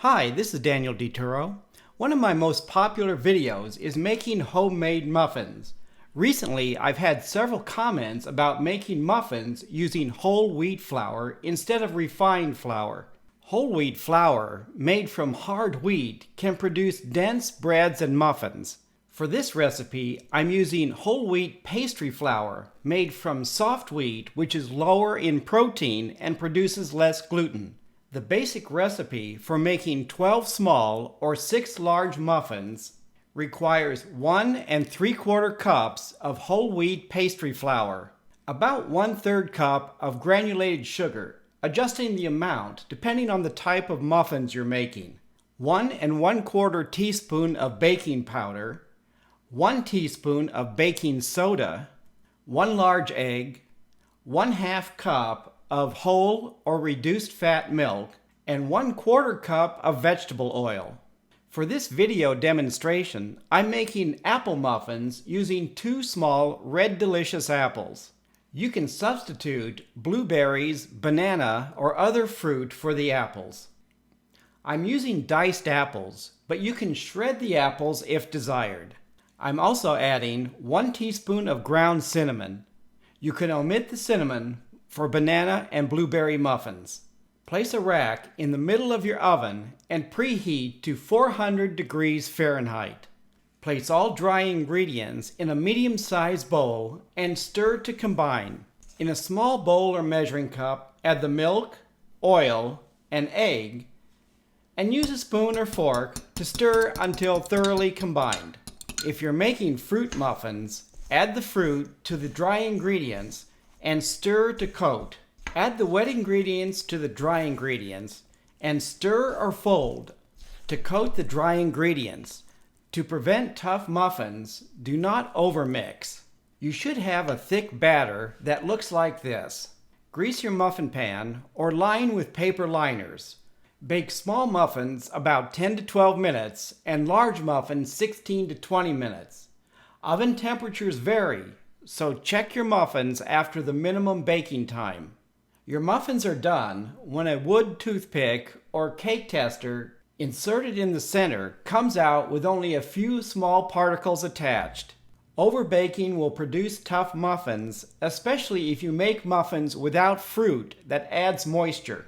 Hi, this is Daniel DiTuro. One of my most popular videos is making homemade muffins. Recently, I've had several comments about making muffins using whole wheat flour instead of refined flour. Whole wheat flour, made from hard wheat, can produce dense breads and muffins. For this recipe, I'm using whole wheat pastry flour made from soft wheat, which is lower in protein and produces less gluten. The basic recipe for making 12 small or 6 large muffins requires 1 3/4 cups of whole wheat pastry flour, about 1/3 cup of granulated sugar, adjusting the amount depending on the type of muffins you're making, 1 1/4 teaspoon of baking powder, 1 teaspoon of baking soda, 1 large egg, 1/2 cup of whole or reduced fat milk, and 1/4 cup of vegetable oil. For this video demonstration, I'm making apple muffins using 2 small Red Delicious apples. You can substitute blueberries, banana, or other fruit for the apples. I'm using diced apples, but you can shred the apples if desired. I'm also adding 1 teaspoon of ground cinnamon. You can omit the cinnamon for banana and blueberry muffins. Place a rack in the middle of your oven and preheat to 400 degrees Fahrenheit. Place all dry ingredients in a medium-sized bowl and stir to combine. In a small bowl or measuring cup, add the milk, oil, and egg, and use a spoon or fork to stir until thoroughly combined. If you're making fruit muffins, add the fruit to the dry ingredients and stir to coat. Add the wet ingredients to the dry ingredients and stir or fold to coat the dry ingredients. To prevent tough muffins, do not overmix. You should have a thick batter that looks like this. Grease your muffin pan or line with paper liners. Bake small muffins about 10 to 12 minutes and large muffins 16 to 20 minutes. Oven temperatures vary, so check your muffins after the minimum baking time. Your muffins are done when a wood toothpick or cake tester inserted in the center comes out with only a few small particles attached. Overbaking will produce tough muffins, especially if you make muffins without fruit that adds moisture.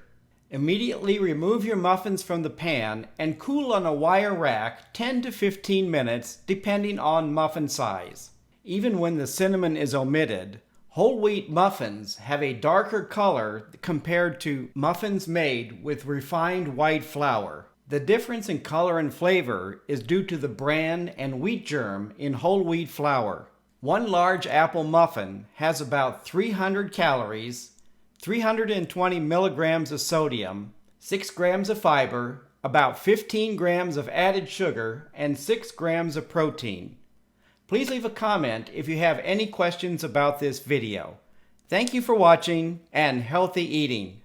Immediately remove your muffins from the pan and cool on a wire rack 10 to 15 minutes depending on muffin size. Even when the cinnamon is omitted, whole wheat muffins have a darker color compared to muffins made with refined white flour. The difference in color and flavor is due to the bran and wheat germ in whole wheat flour. 1 large apple muffin has about 300 calories, 320 milligrams of sodium, 6 grams of fiber, about 15 grams of added sugar, and 6 grams of protein. Please leave a comment if you have any questions about this video. Thank you for watching and healthy eating.